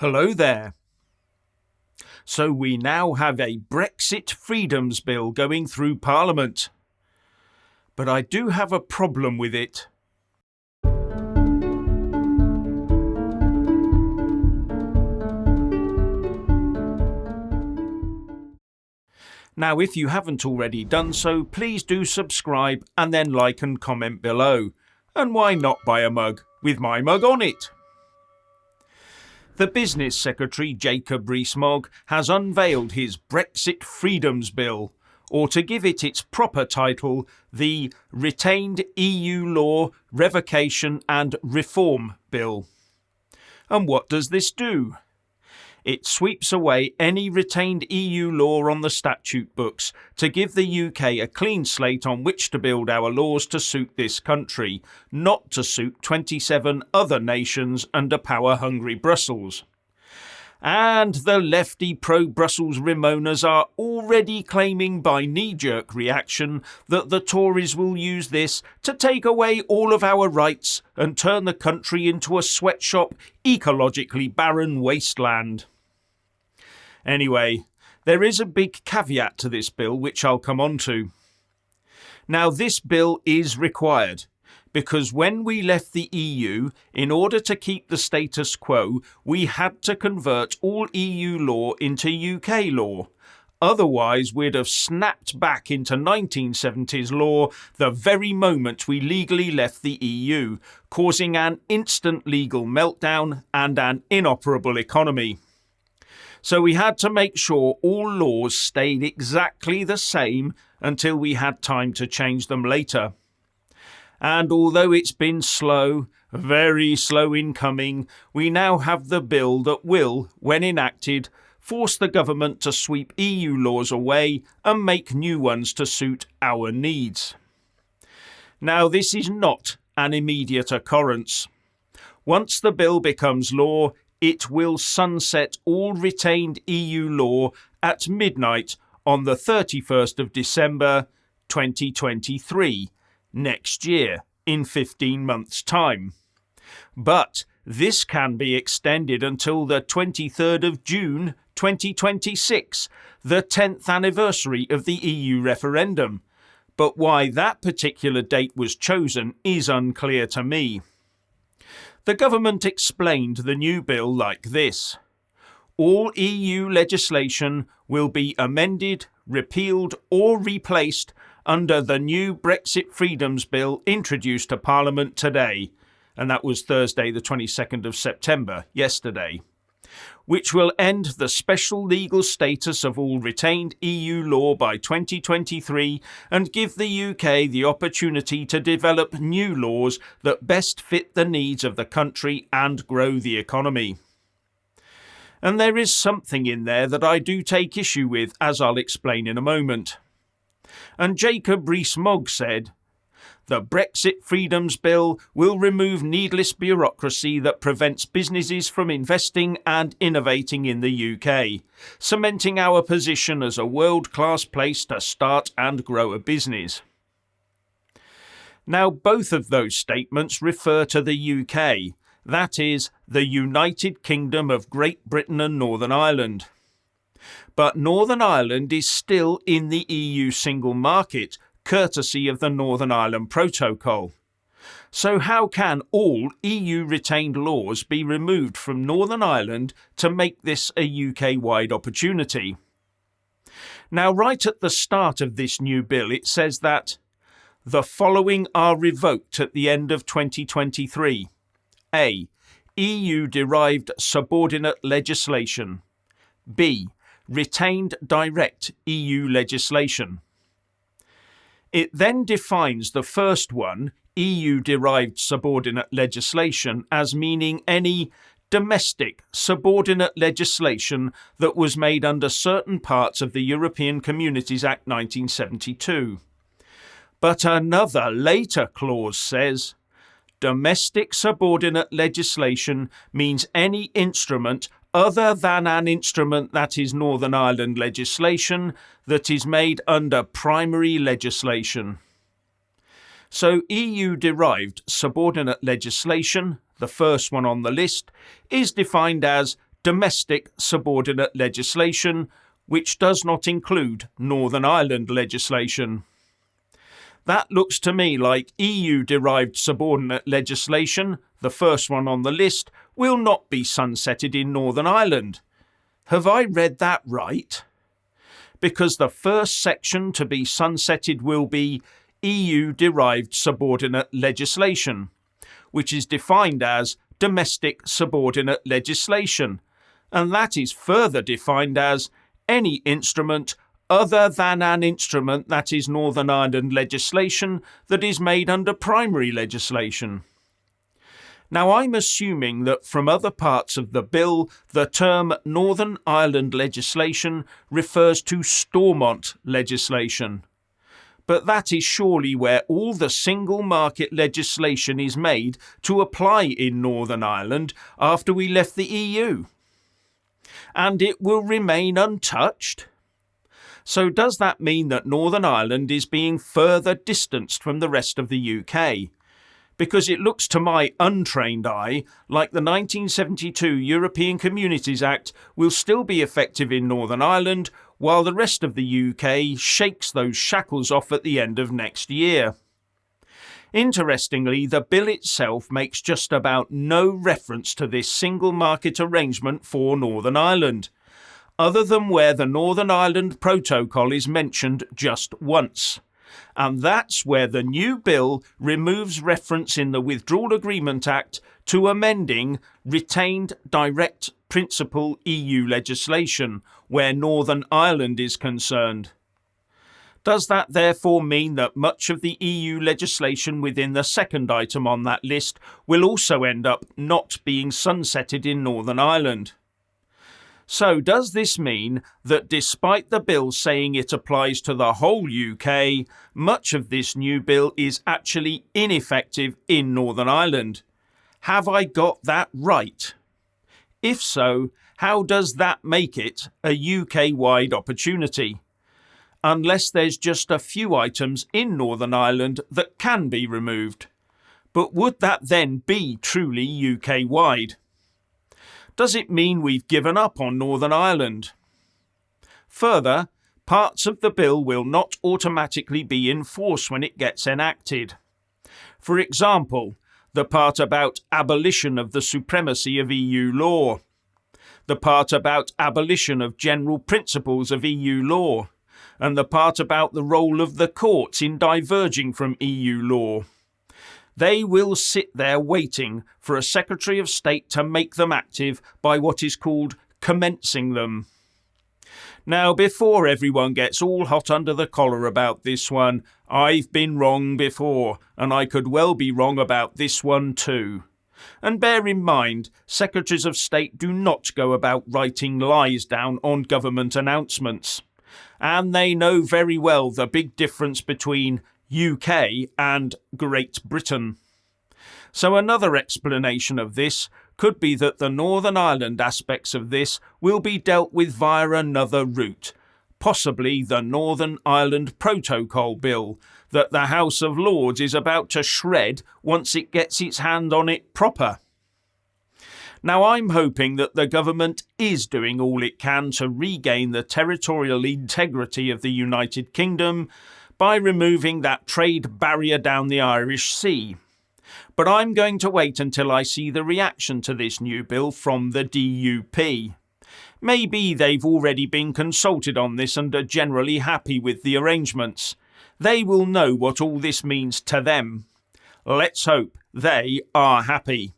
Hello there. So we now have a Brexit Freedoms Bill going through Parliament. But I do have a problem with it. Now, if you haven't already done so, please do subscribe and then like and comment below. And why not buy a mug with my mug on it? The Business Secretary, Jacob Rees-Mogg, has unveiled his Brexit Freedoms Bill, or to give it its proper title, the Retained EU Law Revocation and Reform Bill. And what does this do? It sweeps away any retained EU law on the statute books to give the UK a clean slate on which to build our laws to suit this country, not to suit 27 other nations under power-hungry Brussels. And the lefty pro-Brussels Ramonas are already claiming by knee-jerk reaction that the Tories will use this to take away all of our rights and turn the country into a sweatshop, ecologically barren wasteland. Anyway, there is a big caveat to this bill which I'll come on to. Now, this bill is required because when we left the EU, in order to keep the status quo, we had to convert all EU law into UK law. Otherwise, we'd have snapped back into 1970s law the very moment we legally left the EU, causing an instant legal meltdown and an inoperable economy. So we had to make sure all laws stayed exactly the same until we had time to change them later. And although it's been slow, very slow in coming, we now have the bill that will, when enacted, force the government to sweep EU laws away and make new ones to suit our needs. Now, this is not an immediate occurrence. Once the bill becomes law, it will sunset all retained EU law at midnight on the 31st of December 2023, next year, in 15 months' time. But this can be extended until the 23rd of June 2026, the 10th anniversary of the EU referendum. But why that particular date was chosen is unclear to me. The government explained the new bill like this: all EU legislation will be amended, repealed or replaced under the new Brexit Freedoms Bill introduced to Parliament today, and that was Thursday the 22nd of September, yesterday, which will end the special legal status of all retained EU law by 2023 and give the UK the opportunity to develop new laws that best fit the needs of the country and grow the economy. And there is something in there that I do take issue with, as I'll explain in a moment. And Jacob Rees-Mogg said, "The Brexit Freedoms Bill will remove needless bureaucracy that prevents businesses from investing and innovating in the UK, cementing our position as a world-class place to start and grow a business." Now, both of those statements refer to the UK, that is, the United Kingdom of Great Britain and Northern Ireland. But Northern Ireland is still in the EU single market, courtesy of the Northern Ireland Protocol. So how can all EU retained laws be removed from Northern Ireland to make this a UK-wide opportunity? Now, right at the start of this new bill, it says that the following are revoked at the end of 2023. A. EU-derived subordinate legislation. B. Retained direct EU legislation. It then defines the first one, EU-derived subordinate legislation, as meaning any domestic subordinate legislation that was made under certain parts of the European Communities Act 1972. But another later clause says, domestic subordinate legislation means any instrument other than an instrument that is Northern Ireland legislation that is made under primary legislation. So EU-derived subordinate legislation, the first one on the list, is defined as domestic subordinate legislation, which does not include Northern Ireland legislation. That looks to me like EU-derived subordinate legislation, the first one on the list, will not be sunsetted in Northern Ireland. Have I read that right? Because the first section to be sunsetted will be EU-derived subordinate legislation, which is defined as domestic subordinate legislation, and that is further defined as any instrument other than an instrument that is Northern Ireland legislation that is made under primary legislation. Now, I'm assuming that from other parts of the bill, the term Northern Ireland legislation refers to Stormont legislation. But that is surely where all the single market legislation is made to apply in Northern Ireland after we left the EU. And it will remain untouched. So does that mean that Northern Ireland is being further distanced from the rest of the UK? Because it looks to my untrained eye like the 1972 European Communities Act will still be effective in Northern Ireland, while the rest of the UK shakes those shackles off at the end of next year. Interestingly, the bill itself makes just about no reference to this single market arrangement for Northern Ireland, other than where the Northern Ireland Protocol is mentioned just once. And that's where the new bill removes reference in the Withdrawal Agreement Act to amending retained direct principle EU legislation where Northern Ireland is concerned. Does that therefore mean that much of the EU legislation within the second item on that list will also end up not being sunsetted in Northern Ireland? So does this mean that despite the bill saying it applies to the whole UK, much of this new bill is actually ineffective in Northern Ireland? Have I got that right? If so, how does that make it a UK-wide opportunity? Unless there's just a few items in Northern Ireland that can be removed. But would that then be truly UK-wide? Does it mean we've given up on Northern Ireland? Further, parts of the bill will not automatically be in force when it gets enacted. For example, the part about abolition of the supremacy of EU law, the part about abolition of general principles of EU law, and the part about the role of the courts in diverging from EU law. They will sit there waiting for a Secretary of State to make them active by what is called commencing them. Now, before everyone gets all hot under the collar about this one, I've been wrong before, and I could well be wrong about this one too. And bear in mind, Secretaries of State do not go about writing lies down on government announcements. And they know very well the big difference between UK and Great Britain. So another explanation of this could be that the Northern Ireland aspects of this will be dealt with via another route, possibly the Northern Ireland Protocol Bill that the House of Lords is about to shred once it gets its hand on it proper. Now, I'm hoping that the government is doing all it can to regain the territorial integrity of the United Kingdom by removing that trade barrier down the Irish Sea. But I'm going to wait until I see the reaction to this new bill from the DUP. Maybe they've already been consulted on this and are generally happy with the arrangements. They will know what all this means to them. Let's hope they are happy.